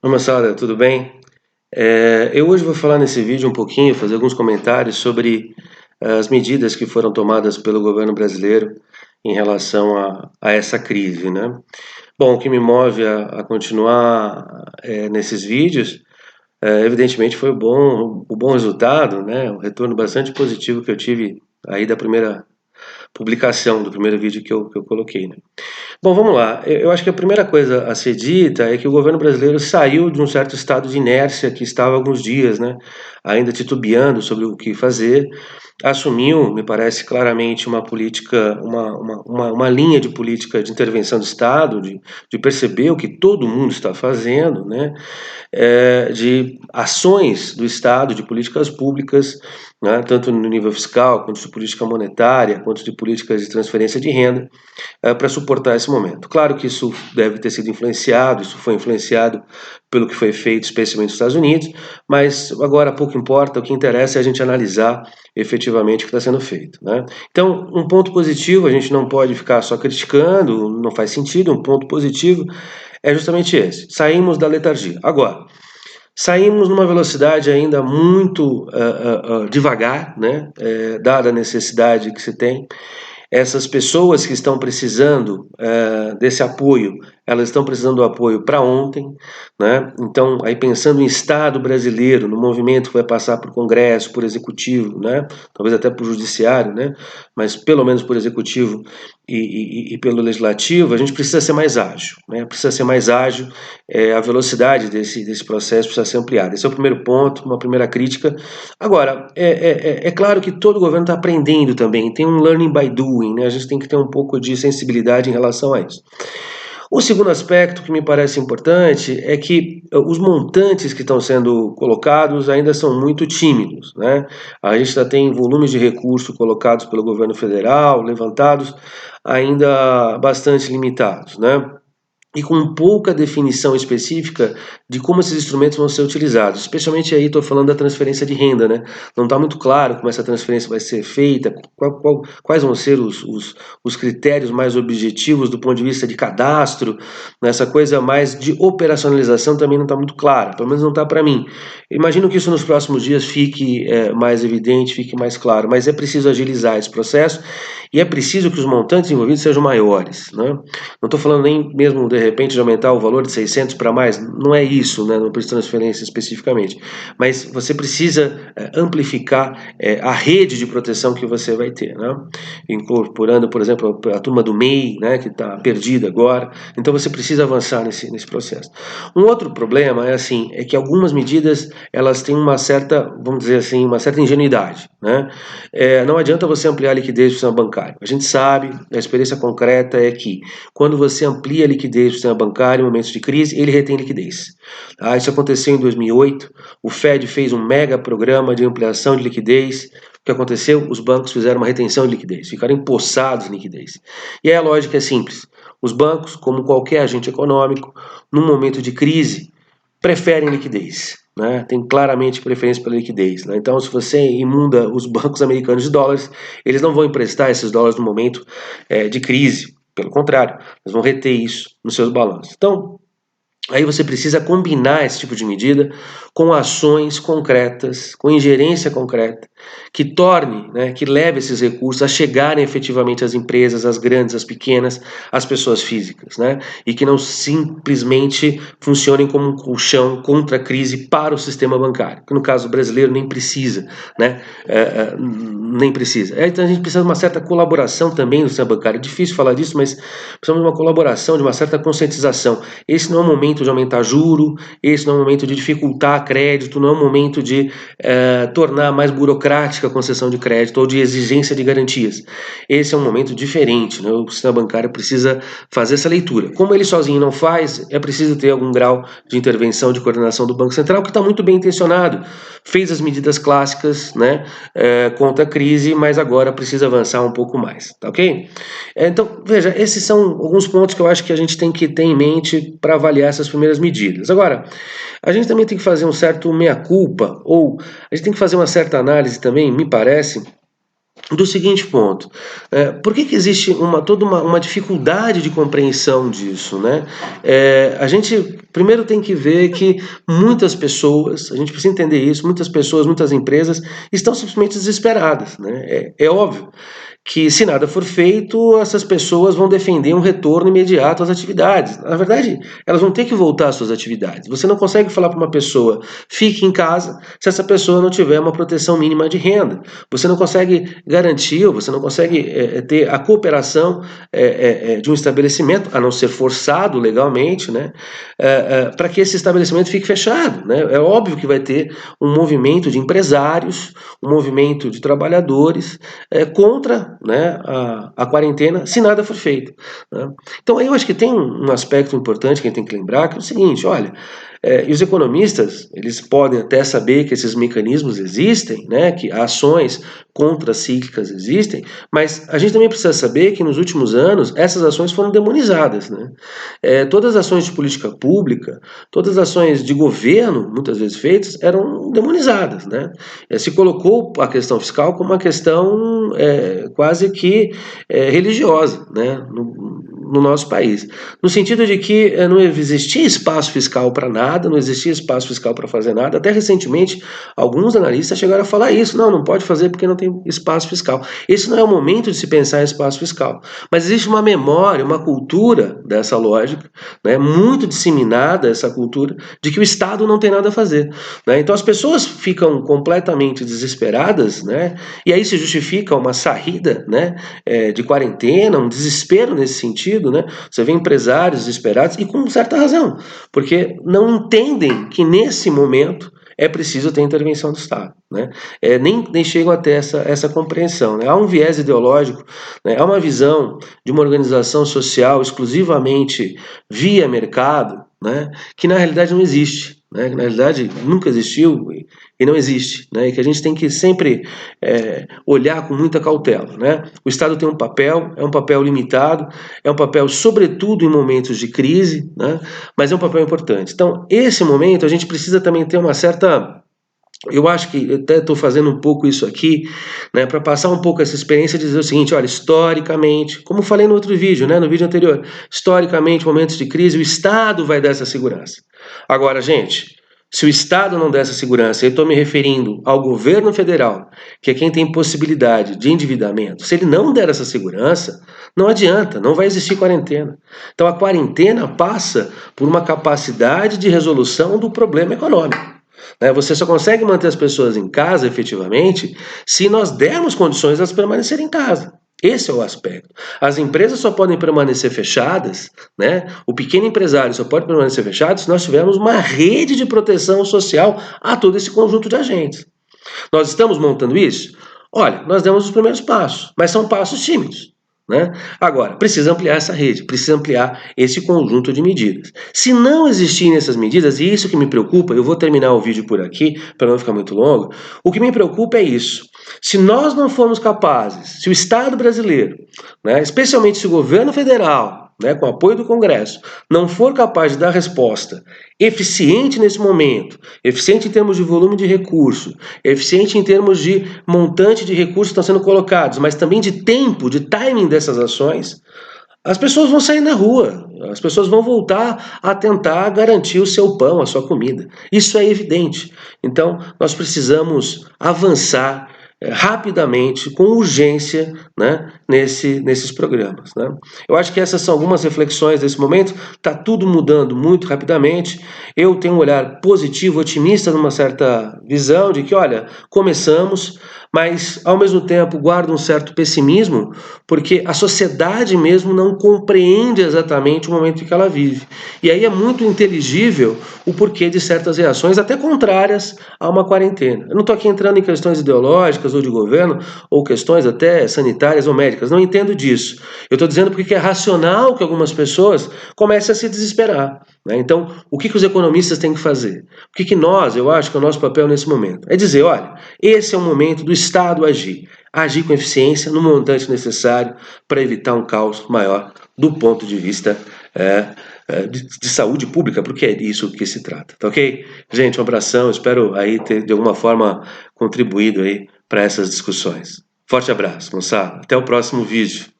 Oi, moçada, tudo bem? Eu hoje vou falar nesse vídeo um pouquinho, fazer alguns comentários sobre as medidas que foram tomadas pelo governo brasileiro em relação a essa crise, né? Bom, o que me move a continuar nesses vídeos, evidentemente, foi o bom resultado, né? O retorno bastante positivo que eu tive aí da primeira publicação, do primeiro vídeo que eu coloquei, né? Bom, vamos lá. Eu acho que a primeira coisa a ser dita é que o governo brasileiro saiu de um certo estado de inércia que estava há alguns dias, né, ainda titubeando sobre o que fazer, assumiu, me parece claramente, uma política, uma linha de política de intervenção do Estado, de perceber o que todo mundo está fazendo, né, de ações do Estado, de políticas públicas, né, tanto no nível fiscal, quanto de política monetária, quanto de políticas de transferência de renda, para suportar esse momento. Claro que isso deve ter sido influenciado, isso foi influenciado pelo que foi feito, especialmente nos Estados Unidos, mas agora pouco importa, o que interessa é a gente analisar efetivamente o que está sendo feito, né? Então, um ponto positivo, a gente não pode ficar só criticando, não faz sentido, um ponto positivo é justamente esse, saímos da letargia. Agora, saímos numa velocidade ainda muito devagar, né? Dada a necessidade que se tem. Essas pessoas que estão precisando desse apoio, elas estão precisando do apoio para ontem, né? Então, aí pensando em Estado brasileiro, no movimento que vai passar por Congresso, por Executivo, né? Talvez até por Judiciário, né? Mas pelo menos por Executivo e pelo Legislativo, a gente precisa ser mais ágil, né? Precisa ser mais ágil, a velocidade desse processo precisa ser ampliada. Esse é o primeiro ponto, uma primeira crítica. Agora, é claro que todo governo está aprendendo também, tem um learning by doing, né? A gente tem que ter um pouco de sensibilidade em relação a isso. O segundo aspecto que me parece importante é que os montantes que estão sendo colocados ainda são muito tímidos, né? A gente ainda tem volumes de recursos colocados pelo governo federal, levantados, ainda bastante limitados, né? E com pouca definição específica de como esses instrumentos vão ser utilizados. Especialmente aí estou falando da transferência de renda, né? Não está muito claro como essa transferência vai ser feita, quais vão ser os critérios mais objetivos do ponto de vista de cadastro, essa coisa mais de operacionalização também não está muito clara, pelo menos não está para mim. Imagino que isso nos próximos dias fique mais evidente, fique mais claro, mas é preciso agilizar esse processo e é preciso que os montantes envolvidos sejam maiores, né? Não estou falando nem mesmo, de repente, de aumentar o valor de 600 para mais, não é isso, né, no preço de transferência especificamente, mas você precisa amplificar a rede de proteção que você vai ter, né? Incorporando, por exemplo, a turma do MEI, né, que está perdida agora, então você precisa avançar nesse processo. Um outro problema é que algumas medidas, elas têm uma certa, vamos dizer assim, uma certa ingenuidade, né? Não adianta você ampliar a liquidez do sistema bancário, a gente sabe, a experiência concreta é que quando você amplia a liquidez do sistema bancário em momentos de crise, ele retém liquidez. Isso aconteceu em 2008, o Fed fez um mega programa de ampliação de liquidez. O que aconteceu? Os bancos fizeram uma retenção de liquidez, ficaram empossados em liquidez. E aí a lógica é simples. Os bancos, como qualquer agente econômico, num momento de crise, preferem liquidez, né? Tem claramente preferência pela liquidez, né? Então, se você imunda os bancos americanos de dólares, eles não vão emprestar esses dólares no momento de crise. Pelo contrário, eles vão reter isso nos seus balanços. Então, aí você precisa combinar esse tipo de medida com ações concretas, com ingerência concreta, que torne, né, que leve esses recursos a chegarem efetivamente às empresas, às grandes, às pequenas, às pessoas físicas, né, e que não simplesmente funcionem como um colchão contra a crise para o sistema bancário, que no caso brasileiro nem precisa, né, nem precisa. Então a gente precisa de uma certa colaboração também no sistema bancário. É difícil falar disso, mas precisamos de uma colaboração, de uma certa conscientização. Esse não é o momento de aumentar juro, esse não é o momento de dificultar crédito, não é o momento de tornar mais burocrática a concessão de crédito ou de exigência de garantias. Esse é um momento diferente, né? O sistema bancário precisa fazer essa leitura. Como ele sozinho não faz, é preciso ter algum grau de intervenção, de coordenação do Banco Central, que está muito bem intencionado. Fez as medidas clássicas, né, contra a crise, mas agora precisa avançar um pouco mais, tá ok? Então, veja, esses são alguns pontos que eu acho que a gente tem que ter em mente para avaliar essas primeiras medidas. Agora, a gente também tem que fazer um certo meia-culpa, ou a gente tem que fazer uma certa análise também, me parece, do seguinte ponto: por que existe toda uma dificuldade de compreensão disso, né? A gente primeiro tem que ver que muitas pessoas, a gente precisa entender isso, muitas pessoas, muitas empresas estão simplesmente desesperadas, né? É óbvio que se nada for feito, essas pessoas vão defender um retorno imediato às atividades. Na verdade, elas vão ter que voltar às suas atividades. Você não consegue falar para uma pessoa, fique em casa, se essa pessoa não tiver uma proteção mínima de renda. Você não consegue garantir, ou você não consegue ter a cooperação de um estabelecimento, a não ser forçado legalmente, né, para que esse estabelecimento fique fechado. Né? É óbvio que vai ter um movimento de empresários, um movimento de trabalhadores contra, né, a quarentena, se nada for feito. Né? Então, eu acho que tem um aspecto importante que a gente tem que lembrar, que é o seguinte: olha, e os economistas, eles podem até saber que esses mecanismos existem, né, que ações contracíclicas existem, mas a gente também precisa saber que nos últimos anos essas ações foram demonizadas. Né? Todas as ações de política pública, todas as ações de governo, muitas vezes feitas, eram demonizadas. Né? Se colocou a questão fiscal como uma questão quase que religiosa, né, no nosso país. No sentido de que não existia espaço fiscal para nada, não existia espaço fiscal para fazer nada. Até recentemente, alguns analistas chegaram a falar isso. Não pode fazer porque não tem espaço fiscal. Esse não é o momento de se pensar em espaço fiscal. Mas existe uma memória, uma cultura dessa lógica, né, muito disseminada, essa cultura, de que o Estado não tem nada a fazer. Né? Então as pessoas ficam completamente desesperadas, né? E aí se justifica uma saída, né, de quarentena, um desespero nesse sentido. Né? Você vê empresários desesperados, e com certa razão, porque não entendem que nesse momento é preciso ter intervenção do Estado. Né? Nem chegam a ter essa compreensão. Né? Há um viés ideológico, né? Há uma visão de uma organização social exclusivamente via mercado, né? Que na realidade não existe. Né? Que na realidade nunca existiu e não existe. Né? E que a gente tem que sempre olhar com muita cautela. Né? O Estado tem um papel, é um papel limitado, é um papel sobretudo em momentos de crise, né? Mas é um papel importante. Então, esse momento a gente precisa também ter uma certa... Eu acho que eu até estou fazendo um pouco isso aqui, né, para passar um pouco essa experiência e dizer o seguinte: olha, historicamente, como falei no outro vídeo, né, no vídeo anterior, historicamente, momentos de crise, o Estado vai dar essa segurança. Agora, gente, se o Estado não der essa segurança, eu estou me referindo ao governo federal, que é quem tem possibilidade de endividamento, se ele não der essa segurança, não adianta, não vai existir quarentena. Então a quarentena passa por uma capacidade de resolução do problema econômico. Você só consegue manter as pessoas em casa, efetivamente, se nós dermos condições de elas permanecerem em casa. Esse é o aspecto. As empresas só podem permanecer fechadas, né? O pequeno empresário só pode permanecer fechado se nós tivermos uma rede de proteção social a todo esse conjunto de agentes. Nós estamos montando isso? Olha, nós demos os primeiros passos, mas são passos tímidos. Né? Agora, precisa ampliar essa rede, precisa ampliar esse conjunto de medidas. Se não existirem essas medidas, e isso que me preocupa, eu vou terminar o vídeo por aqui, para não ficar muito longo, o que me preocupa é isso. Se nós não formos capazes, se o Estado brasileiro, né, especialmente se o governo federal, né, com apoio do Congresso, não for capaz de dar resposta eficiente nesse momento, eficiente em termos de volume de recurso, eficiente em termos de montante de recursos que estão sendo colocados, mas também de tempo, de timing dessas ações, as pessoas vão sair na rua, as pessoas vão voltar a tentar garantir o seu pão, a sua comida. Isso é evidente. Então, nós precisamos avançar rapidamente, com urgência, né, nesses programas. Né? Eu acho que essas são algumas reflexões desse momento. Está tudo mudando muito rapidamente. Eu tenho um olhar positivo, otimista, numa certa visão de que, olha, começamos, mas ao mesmo tempo guardo um certo pessimismo, porque a sociedade mesmo não compreende exatamente o momento que ela vive. E aí é muito inteligível o porquê de certas reações, até contrárias a uma quarentena. Eu não estou aqui entrando em questões ideológicas ou de governo, ou questões até sanitárias ou médicas, não entendo disso. Eu estou dizendo porque é racional que algumas pessoas comecem a se desesperar. Né? Então, o que os economistas têm que fazer? O que nós, eu acho que é o nosso papel nesse momento? É dizer, olha, esse é o momento do Estado agir com eficiência no montante necessário para evitar um caos maior do ponto de vista de saúde pública, porque é disso que se trata, tá ok? Gente, um abração, espero aí ter de alguma forma contribuído aí para essas discussões. Forte abraço, moçada. Até o próximo vídeo.